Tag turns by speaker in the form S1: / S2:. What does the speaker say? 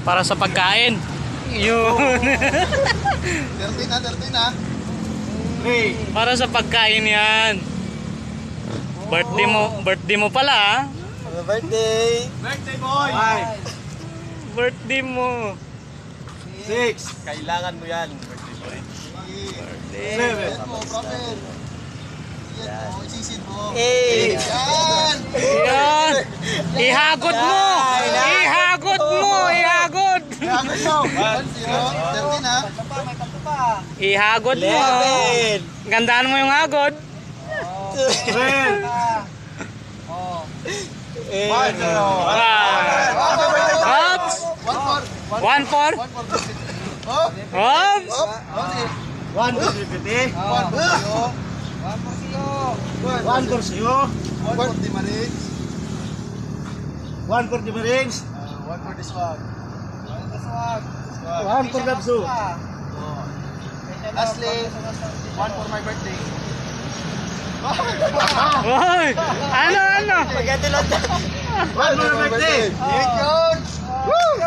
S1: Para sa pagkain. Yun.
S2: 13 na, 13 na.
S1: Para sa pagkain yan. Birthday mo pala ah.
S2: Happy birthday! Birthday boy! 5,
S1: Birthday mo.
S2: 6, kailangan mo yan. Birthday boy. 7, profit. Yan mo, isisid mo. 8, yan!
S1: Yan. Ihagod mo. Ihagod mo. Ihagod.
S2: Ihagod mo. 1, 0, 13 na.
S1: Ihagod mo. Gandaan mo yung hagod.
S2: 12, 1, 0.
S1: Hops. 1-4.
S2: 1, 4.
S1: Hops.
S2: 1, 1 for sa'yo. 1 for the Marines. 1 for the Marines. 1 for the swag. 1 for Gabso. Lastly, 1 for my birthday.
S1: Hoy. Ano?
S2: 1 for my birthday. Yun!